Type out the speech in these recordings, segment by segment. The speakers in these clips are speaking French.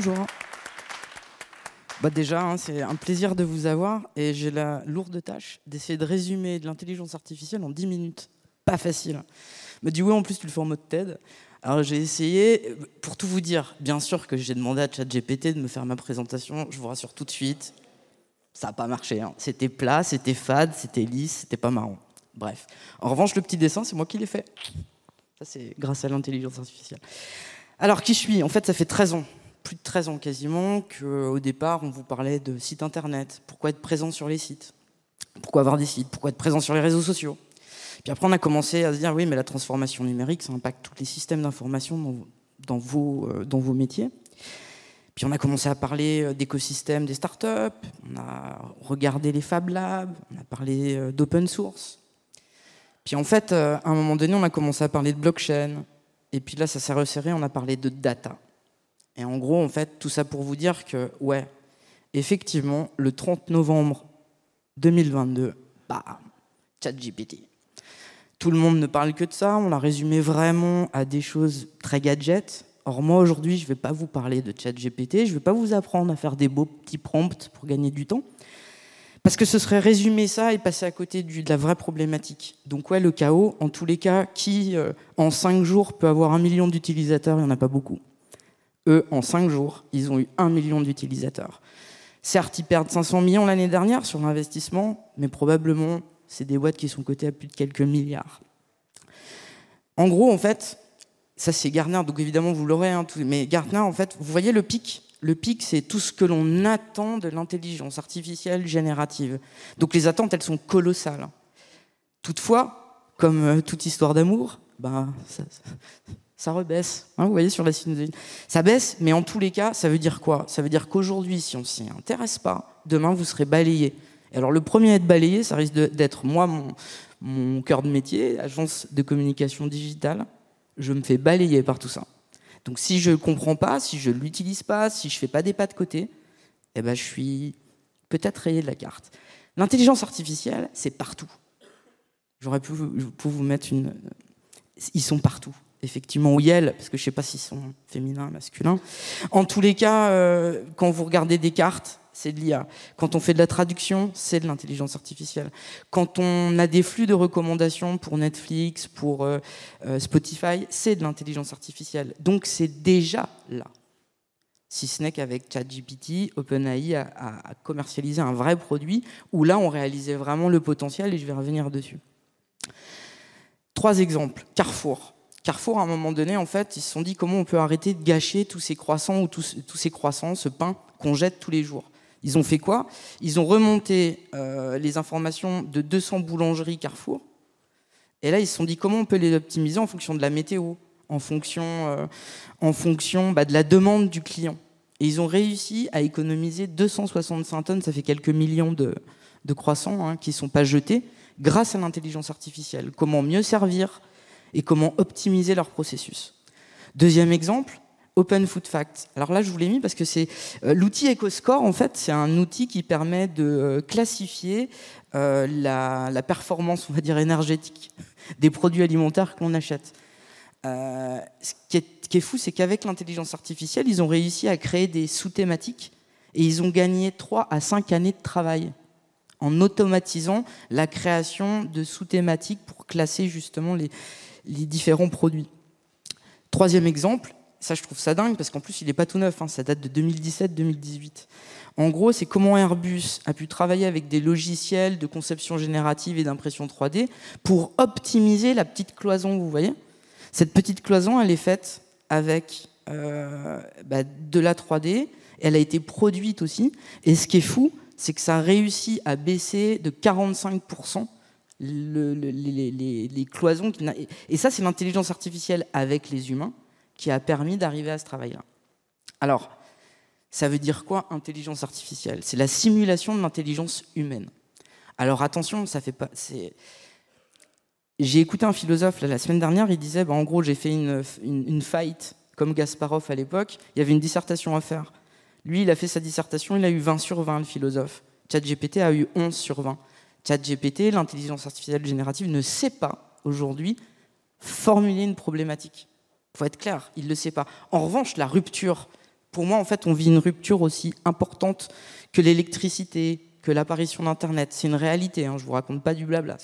Bonjour. Déjà, c'est un plaisir de vous avoir et j'ai la lourde tâche d'essayer de résumer de l'intelligence artificielle en 10 minutes. Pas facile. Me dit oui, en plus tu le fais en mode TED. Alors j'ai essayé, pour tout vous dire, bien sûr que j'ai demandé à ChatGPT de me faire ma présentation, je vous rassure tout de suite, ça n'a pas marché. C'était plat, c'était fade, c'était lisse, c'était pas marrant. Bref. En revanche, le petit dessin, c'est moi qui l'ai fait. Ça, c'est grâce à l'intelligence artificielle. Alors, qui je suis? En fait, ça fait 13 ans. Plus de 13 ans quasiment, qu'au départ, on vous parlait de sites internet. Pourquoi être présent sur les sites? Pourquoi avoir des sites? Pourquoi être présent sur les réseaux sociaux? Puis après, on a commencé à se dire, oui, mais la transformation numérique, ça impacte tous les systèmes d'information dans vos métiers. Puis on a commencé à parler d'écosystèmes des startups, on a regardé les Fab Labs, on a parlé d'open source. Puis en fait, à un moment donné, on a commencé à parler de blockchain. Et puis là, ça s'est resserré, on a parlé de data. Et en gros, en fait, tout ça pour vous dire que, ouais, effectivement, le 30 novembre 2022, ChatGPT. Tout le monde ne parle que de ça, on l'a résumé vraiment à des choses très gadgets. Or moi, aujourd'hui, je ne vais pas vous parler de ChatGPT, je ne vais pas vous apprendre à faire des beaux petits prompts pour gagner du temps, parce que ce serait résumer ça et passer à côté de la vraie problématique. Donc ouais, le chaos, en tous les cas, qui en 5 jours peut avoir 1 million d'utilisateurs, il n'y en a pas beaucoup. Eux, en 5 jours, ils ont eu 1 million d'utilisateurs. Certes, ils perdent 500 millions l'année dernière sur l'investissement, mais probablement, c'est des boîtes qui sont cotées à plus de quelques milliards. En gros, en fait, ça c'est Gartner, donc évidemment vous l'aurez, mais Gartner, en fait, vous voyez le pic? Le pic, c'est tout ce que l'on attend de l'intelligence artificielle générative. Donc les attentes, elles sont colossales. Toutefois, comme toute histoire d'amour, ça rebaisse. Vous voyez sur la sinusoïde. Ça baisse, mais en tous les cas, ça veut dire quoi? Ça veut dire qu'aujourd'hui, si on ne s'y intéresse pas, demain, vous serez balayé. Et alors le premier à être balayé, ça risque d'être moi, mon cœur de métier, agence de communication digitale. Je me fais balayer par tout ça. Donc si je ne comprends pas, si je ne l'utilise pas, si je ne fais pas des pas de côté, je suis peut-être rayé de la carte. L'intelligence artificielle, c'est partout. J'aurais pu vous mettre une... Ils sont partout. Effectivement, ou Yel, parce que je ne sais pas s'ils sont féminins, masculins. En tous les cas, quand vous regardez des cartes, c'est de l'IA. Quand on fait de la traduction, c'est de l'intelligence artificielle. Quand on a des flux de recommandations pour Netflix, pour Spotify, c'est de l'intelligence artificielle. Donc c'est déjà là. Si ce n'est qu'avec ChatGPT, OpenAI a commercialisé un vrai produit où là, on réalisait vraiment le potentiel et je vais revenir dessus. 3 exemples. Carrefour. Carrefour, à un moment donné, en fait, ils se sont dit comment on peut arrêter de gâcher tous ces croissants ou tous ces croissants, ce pain qu'on jette tous les jours. Ils ont fait quoi? Ils ont remonté les informations de 200 boulangeries Carrefour. Et là, ils se sont dit comment on peut les optimiser en fonction de la météo, en fonction de la demande du client. Et ils ont réussi à économiser 265 tonnes, ça fait quelques millions de croissants qui ne sont pas jetés, grâce à l'intelligence artificielle. Comment mieux servir et comment optimiser leur processus. Deuxième exemple, Open Food Facts. Alors là, je vous l'ai mis parce que c'est l'outil EcoScore, en fait, c'est un outil qui permet de classifier la performance, on va dire, énergétique des produits alimentaires que l'on achète. Ce qui est fou, c'est qu'avec l'intelligence artificielle, ils ont réussi à créer des sous-thématiques et ils ont gagné 3 à 5 années de travail en automatisant la création de sous-thématiques pour classer justement les différents produits. 3e exemple, ça je trouve ça dingue parce qu'en plus il n'est pas tout neuf, ça date de 2017-2018. En gros, c'est comment Airbus a pu travailler avec des logiciels de conception générative et d'impression 3D pour optimiser la petite cloison, vous voyez. Cette petite cloison, elle est faite avec de la 3D, elle a été produite aussi, et ce qui est fou, c'est que ça a réussi à baisser de 45% les cloisons. Et ça, c'est l'intelligence artificielle avec les humains qui a permis d'arriver à ce travail-là. Alors, ça veut dire quoi, intelligence artificielle? C'est la simulation de l'intelligence humaine. Alors attention, ça fait pas... J'ai écouté un philosophe la semaine dernière, il disait, en gros, j'ai fait une fight, comme Gasparov à l'époque, il y avait une dissertation à faire. Lui, il a fait sa dissertation, il a eu 20 sur 20, le philosophe. ChatGPT a eu 11 sur 20. ChatGPT, l'intelligence artificielle générative, ne sait pas, aujourd'hui, formuler une problématique. Il faut être clair, il ne le sait pas. En revanche, la rupture Pour moi, en fait, on vit une rupture aussi importante que l'électricité, que l'apparition d'Internet. C'est une réalité, hein, je ne vous raconte pas du blabla.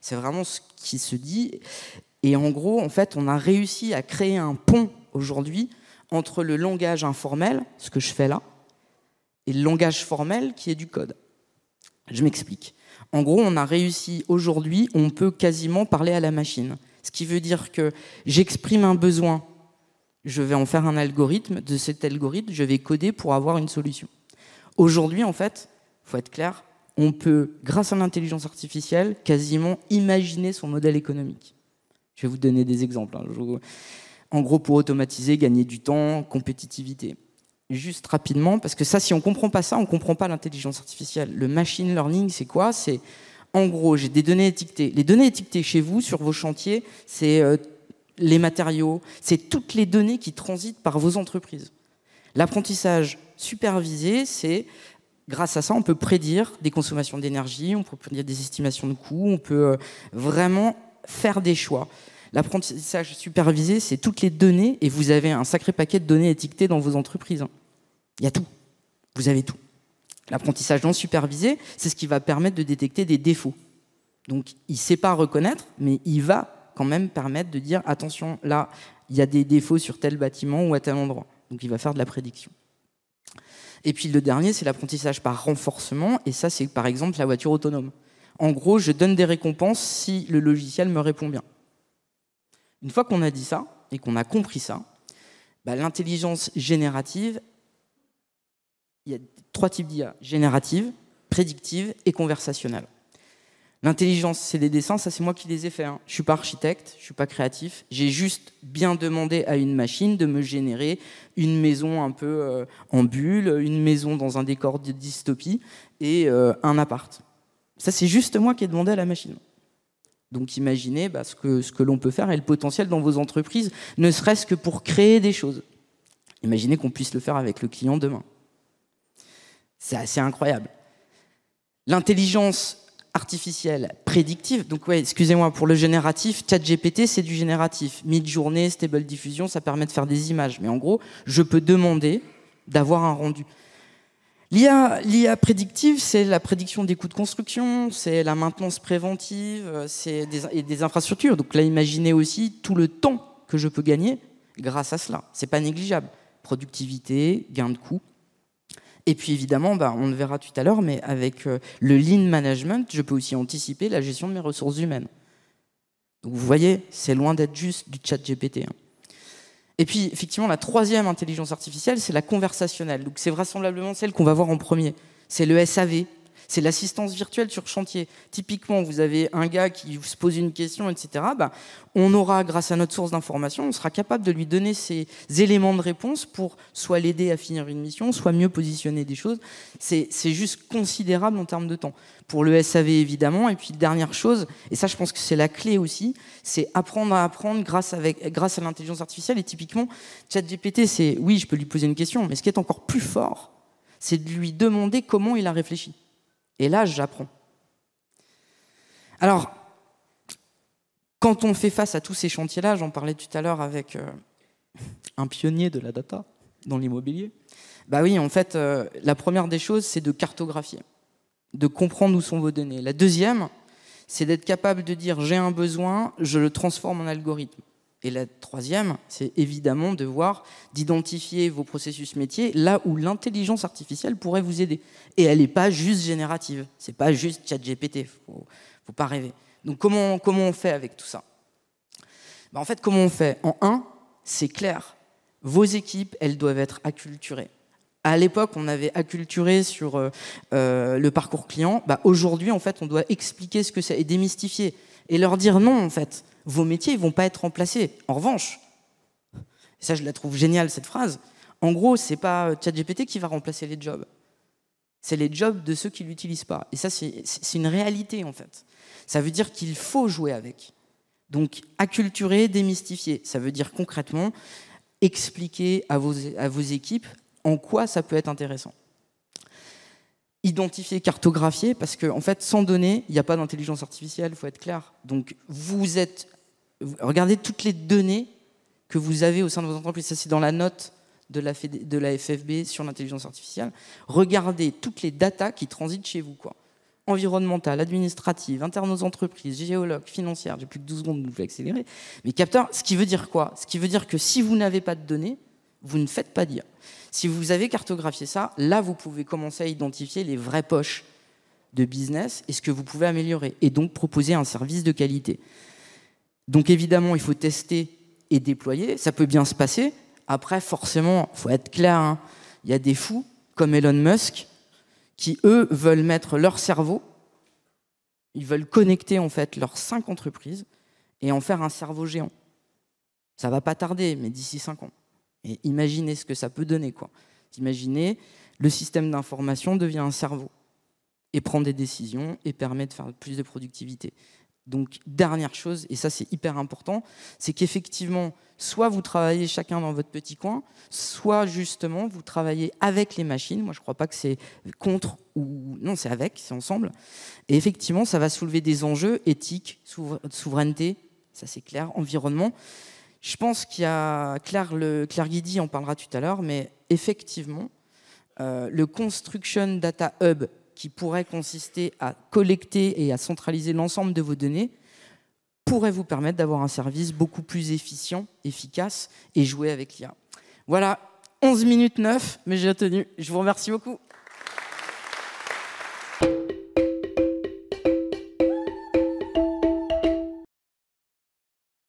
C'est vraiment ce qui se dit. Et en gros, en fait, on a réussi à créer un pont aujourd'hui entre le langage informel, ce que je fais là, et le langage formel qui est du code. Je m'explique. En gros, on a réussi aujourd'hui, on peut quasiment parler à la machine. Ce qui veut dire que j'exprime un besoin, je vais en faire un algorithme, de cet algorithme, je vais coder pour avoir une solution. Aujourd'hui, en fait, il faut être clair, on peut, grâce à l'intelligence artificielle, quasiment imaginer son modèle économique. Je vais vous donner des exemples. En gros, pour automatiser, gagner du temps, compétitivité. Juste rapidement, parce que ça, si on ne comprend pas ça, on ne comprend pas l'intelligence artificielle. Le machine learning, c'est quoi? C'est, en gros, j'ai des données étiquetées. Les données étiquetées chez vous, sur vos chantiers, c'est les matériaux, c'est toutes les données qui transitent par vos entreprises. L'apprentissage supervisé, c'est, grâce à ça, on peut prédire des consommations d'énergie, on peut prédire des estimations de coûts, on peut vraiment faire des choix. L'apprentissage supervisé, c'est toutes les données, et vous avez un sacré paquet de données étiquetées dans vos entreprises. Il y a tout. Vous avez tout. L'apprentissage non supervisé, c'est ce qui va permettre de détecter des défauts. Donc, il ne sait pas reconnaître, mais il va quand même permettre de dire « Attention, là, il y a des défauts sur tel bâtiment ou à tel endroit. » Donc, il va faire de la prédiction. Et puis, le dernier, c'est l'apprentissage par renforcement, et ça, c'est par exemple la voiture autonome. En gros, je donne des récompenses si le logiciel me répond bien. Une fois qu'on a dit ça et qu'on a compris ça, l'intelligence générative, il y a 3 types d'IA, générative, prédictive et conversationnelle. L'intelligence, c'est des dessins, ça c'est moi qui les ai faits. Je ne suis pas architecte, je ne suis pas créatif, j'ai juste bien demandé à une machine de me générer une maison un peu en bulle, une maison dans un décor de dystopie et un appart. Ça c'est juste moi qui ai demandé à la machine. Donc imaginez ce que l'on peut faire et le potentiel dans vos entreprises, ne serait-ce que pour créer des choses. Imaginez qu'on puisse le faire avec le client demain. C'est assez incroyable. L'intelligence artificielle prédictive, donc ouais, excusez-moi, pour le génératif, ChatGPT, c'est du génératif. Mid-journée, Stable Diffusion, ça permet de faire des images. Mais en gros, je peux demander d'avoir un rendu. L'IA prédictive, c'est la prédiction des coûts de construction, c'est la maintenance préventive, c'est des infrastructures. Donc là, imaginez aussi tout le temps que je peux gagner grâce à cela. C'est pas négligeable. Productivité, gain de coûts. Et puis évidemment, on le verra tout à l'heure, mais avec le lean management, je peux aussi anticiper la gestion de mes ressources humaines. Donc vous voyez, c'est loin d'être juste du chat GPT. Et puis, effectivement, la troisième intelligence artificielle, c'est la conversationnelle. Donc, c'est vraisemblablement celle qu'on va voir en premier. C'est le SAV, c'est l'assistance virtuelle sur chantier. Typiquement, vous avez un gars qui se pose une question, etc. On aura, grâce à notre source d'information, on sera capable de lui donner ces éléments de réponse pour soit l'aider à finir une mission, soit mieux positionner des choses. C'est juste considérable en termes de temps. Pour le SAV, évidemment. Et puis, dernière chose, et ça, je pense que c'est la clé aussi, c'est apprendre à apprendre grâce à l'intelligence artificielle. Et typiquement, ChatGPT, c'est, oui, je peux lui poser une question, mais ce qui est encore plus fort, c'est de lui demander comment il a réfléchi. Et là, j'apprends. Alors, quand on fait face à tous ces chantiers-là, j'en parlais tout à l'heure avec un pionnier de la data dans l'immobilier, oui, en fait, la première des choses, c'est de cartographier, de comprendre où sont vos données. La deuxième, c'est d'être capable de dire j'ai un besoin, je le transforme en algorithme. Et la troisième, c'est évidemment d'identifier vos processus métiers là où l'intelligence artificielle pourrait vous aider. Et elle n'est pas juste générative, c'est pas juste ChatGPT, faut pas rêver. Donc comment on fait avec tout ça? En fait, comment on fait? En un, c'est clair, vos équipes, elles doivent être acculturées. À l'époque, on avait acculturé sur le parcours client. Aujourd'hui, en fait, on doit expliquer ce que c'est et démystifier. Et leur dire non, en fait. Vos métiers ne vont pas être remplacés. En revanche, et ça, je la trouve géniale, cette phrase, en gros, ce n'est pas ChatGPT qui va remplacer les jobs. C'est les jobs de ceux qui ne l'utilisent pas. Et ça, c'est une réalité, en fait. Ça veut dire qu'il faut jouer avec. Donc, acculturer, démystifier. Ça veut dire concrètement expliquer à vos équipes en quoi ça peut être intéressant. Identifier, cartographier, parce que en fait, sans données, il n'y a pas d'intelligence artificielle, il faut être clair. Donc, regardez toutes les données que vous avez au sein de vos entreprises. Ça, c'est dans la note de la FFB sur l'intelligence artificielle. Regardez toutes les datas qui transitent chez vous, quoi. Environnementale, administrative, interne aux entreprises, géologue, financière, j'ai plus que 12 secondes, donc je vais accélérer. Mais capteur, ce qui veut dire quoi? Ce qui veut dire que si vous n'avez pas de données, vous ne faites pas d'IA. Si vous avez cartographié ça, là, vous pouvez commencer à identifier les vraies poches de business et ce que vous pouvez améliorer, et donc proposer un service de qualité. Donc évidemment, il faut tester et déployer, ça peut bien se passer. Après, forcément, il faut être clair, hein, il y a des fous, comme Elon Musk, qui, eux, veulent mettre leur cerveau, ils veulent connecter en fait leurs 5 entreprises et en faire un cerveau géant. Ça va pas tarder, mais d'ici 5 ans. Et imaginez ce que ça peut donner, quoi. Imaginez, le système d'information devient un cerveau et prend des décisions et permet de faire plus de productivité. Donc, dernière chose, et ça c'est hyper important, c'est qu'effectivement, soit vous travaillez chacun dans votre petit coin, soit justement vous travaillez avec les machines. Moi, je ne crois pas que c'est contre ou non, c'est avec, c'est ensemble. Et effectivement, ça va soulever des enjeux éthiques, souveraineté, ça c'est clair, environnement. Je pense qu'il y a Claire Guidi en parlera tout à l'heure, mais effectivement, le Construction Data Hub, qui pourrait consister à collecter et à centraliser l'ensemble de vos données, pourrait vous permettre d'avoir un service beaucoup plus efficient, efficace et jouer avec l'IA. Voilà, 11 minutes 9, mais j'ai tenu. Je vous remercie beaucoup.